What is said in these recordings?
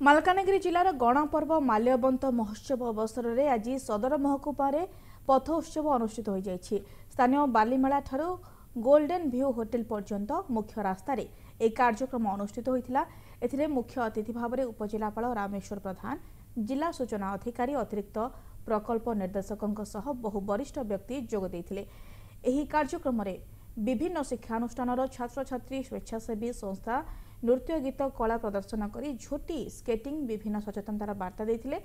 मालकानगिरी जिलार गणपर्व माल्यवंत महोत्सव अवसर में आज सदर महकुमा पथ उत्सव अनुष्ठित हो जाइछि। स्थानीय बालीमेला ठारू गोल्डन भ्यू होटेल पर्यंत मुख्य रास्तार एक कार्यक्रम अनुष्ठित होता। एथिरे मुख्य अतिथि भाव में उपजिलापाल रामेश्वर प्रधान, जिला सूचना अधिकारी, अतिरिक्त प्रकल्प निर्देशकों सह बहु वरिष्ठ व्यक्ति जोग देइथिले। एही कार्यक्रम में विभिन्न शिक्षानुष्ठान छात्र छात्री, स्वेच्छासेवी संस्था नृत्य, गीत, कला प्रदर्शन करी झोटी, स्केटिंग विभिन्न सचेतनतार वार्ता देइथिले।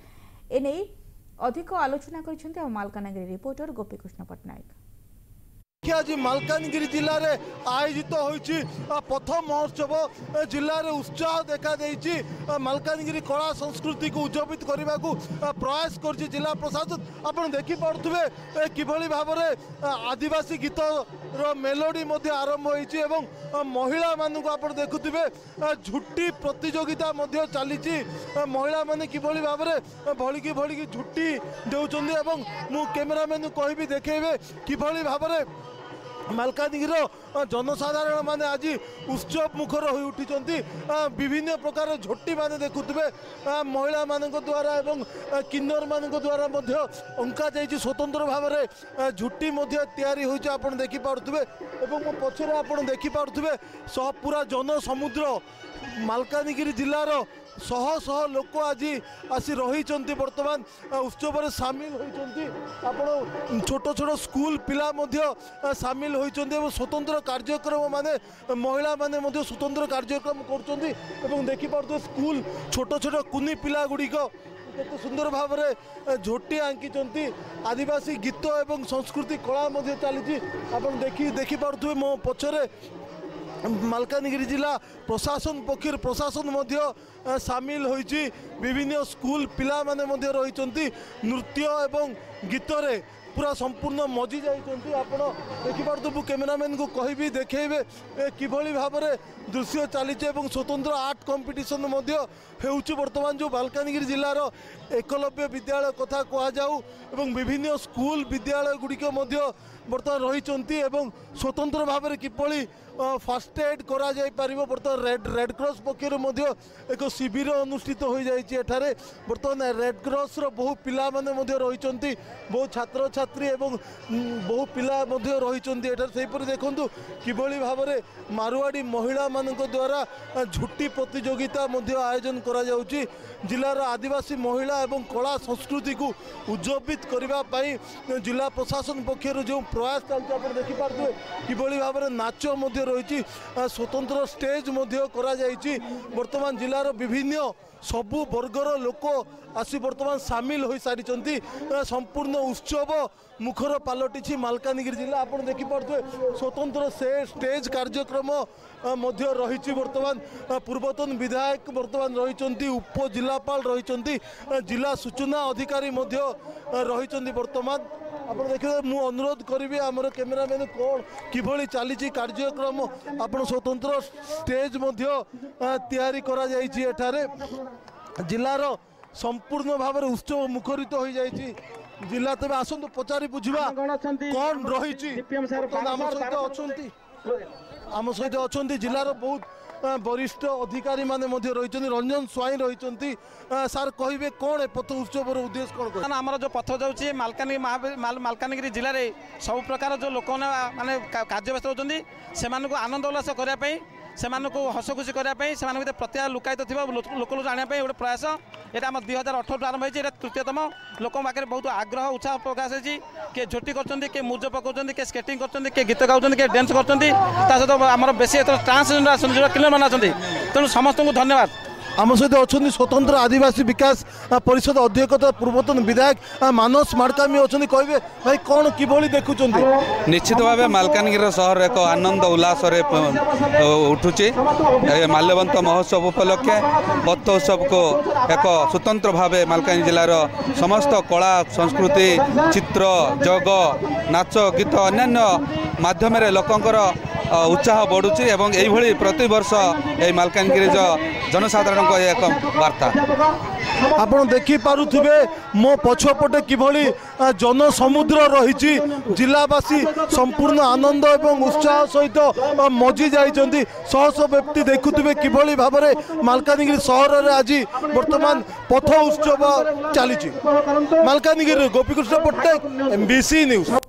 एने अधिक आलोचना करिसेंती मालकानगिरी रिपोर्टर गोपीकृष्ण पट्टनायक। आज मालकानगिरी जिले में आयोजित होइछि पथ महोत्सव जिले में उत्साह देखा देइछि। मालकानगिरी कला संस्कृति को उज्जीवित करने को प्रयास करछि जिला प्रशासन। आपण देखि पारुथिबे किभली भाव में आदिवासी गीत मेलोडी मध्य आरंभ होइछि एवं महिला मानू को आपण देखुथिबे झुट्टी प्रतियोगिता मध्य चलीछि। महिला माने किभली भाव में भलिकी भलिकी झुट्टी देउछन्ती एवं मु कैमरामैन को कहबी देखेबे किभली भाव में मालकानगिरी जनसाधारण माने आज उत्सव मुखर हो उठी। विभिन्न प्रकार झोटी माने देखुथिबे महिला मान द्वारा एवं किन्नर मान द्वारा अंका जाइए स्वतंत्र भाव में झुट्टी तैयारी होइछि। आपण देखि पारुथिबे एवं मो पछरे आपण देखि पारुथिबे पूरा जन समुद्र मालकानगिरी जिलार शह शह लोक आज आसी रही बर्तमान उत्सव में सामिल होती। छोट छोट स्कूल पिला सामिल होती। स्वतंत्र कार्यक्रम माने महिला माने स्वतंत्र कार्यक्रम कर देखी पार्थे स्कूल छोट छोट कुनी पिला गुड़िक केते सुंदर भाव में झोटी आंकी आदिवासी गीत एवं संस्कृति कला चली। आप देखी पार्थे मो पछरे मालकानगिरी जिला प्रशासन पक्षर प्रशासन सामिल होइछि। विभिन्न स्कूल पिला माने रही नृत्य एवं गीत रे पूरा संपूर्ण मजी जाइछन्ति। आपण देखि पारथु कैमरामैन को कहबी देखेबे किभली भाव में दृश्य चली एवं स्वतंत्र आर्ट कंपटीशन होउछि। वर्तमान जो मालकानगिरी जिलार एकलव्य विद्यालय कथा कह जाऊ एवं विभिन्न स्कूल विद्यालय गुड़िक बर्तमान रही एवं स्वतंत्र भाव में किभली फास्ट एड करा जाय परिबो। बर्तमान रेड क्रॉस पक्षर एक शिविर अनुष्ठित हो जाइए। एठारे बर्तमान रेड क्रॉस रो बहु पिला माने रही बहु छात्र छात्री एवं बहु पिला रही। एठारे सेहीपरि देखंतु किभली भाव में मारवाड़ी महिला मानक द्वारा झुट्टी प्रतियोगिता आयोजन करा जाउछि। जिलार आदिवासी महिला एवं कला संस्कृति को उज्जीवित करने जिला प्रशासन पक्षर जो प्रयास चलती आप देखिपारे किभली भाव में नाच रही स्वतंत्र स्टेज करा जाइछि। वर्तमान जिलार विभिन्न सबु वर्गर लोक आसी वर्तमान सामिल हो सारी संपूर्ण उत्सव मुखर पलटि मालकानगिरी जिला। आप देखिपारे स्वतंत्र स्टेज कार्यक्रम रही। वर्तमान पूर्वतन विधायक वर्तमान रही, उपजिलापाल रही, जिला सूचना अधिकारी रही। वर्तमान आप देखिए मु अनुरोध करी आमर कैमरामैन कौन किभली चली कार्यक्रम आप स्वतंत्र स्टेज तैयारी करा जाइछि। एठारे जिलार संपूर्ण भाव में उत्सव मुखरित हो जाइछि। जिला तबे आसंतु पचारि बुझिबा कौन रही आम सहित अच्छा जिलार बहुत वरिष्ठ अधिकारी माने रही। रंजन स्वाई रही। सार कहे कौन है पथ उत्सव उद्देश्य कौन? आमर जो पथ जाऊँगी मालकानगिरी जिले में सब प्रकार जो लोक मैंने कार्य व्यस्त होती से आनंद उल्लास करने से हस खुशी करने से प्रत्याह लुकायित थी लोक जानापी गोटे प्रयास। यहाँ आम 2018 आरंभ होती तृतीयतम लोक पाखे बहुत आग्रह उत्साह प्रकाश होती। किए झोटी कर मुर्ज पकाउं, किए स्केटिंग कर, गीत गाँव, किए डांस कर सहित आम बेसी ट्रांसजेंडर आसुच्च क्लियर मैंने आसती। तेणु समस्त को धन्यवाद। आम सहित अच्छा स्वतंत्र आदिवासी विकास परिषद अध्यक्ष पूर्वतन विधायक मानस माड़कामी अच्छा कहे भाई कौन किभली देखुं? निश्चित भाव मालकानगिरी सहर एक आनंद उल्लास उठुची। माल्यवंत महोत्सव उपलक्षे पथ उत्सव को एक स्वतंत्र भाव मालकानगिरी जिलार समस्त कला संस्कृति चित्र जग नाच गीत अन्य माध्यम लोकंर उत्साह बढ़ुची एवं यही प्रति वर्ष ये मालकानगिरी जनसाधारण एक वार्ता आपण देखि पारुथिबे मो पछपटे किभली जनसमुद्र रही जिलावासी संपूर्ण आनंद एवं उत्साह सहित मजी जाइछन्ति शह शह व्यक्ति देखुथिबे किभली भाबरे मालकानगिरी सहर रे आज वर्तमान पथ उत्सव चली मालकानगिरी गोपीकृष्ण पट्टनायक MBC न्यूज।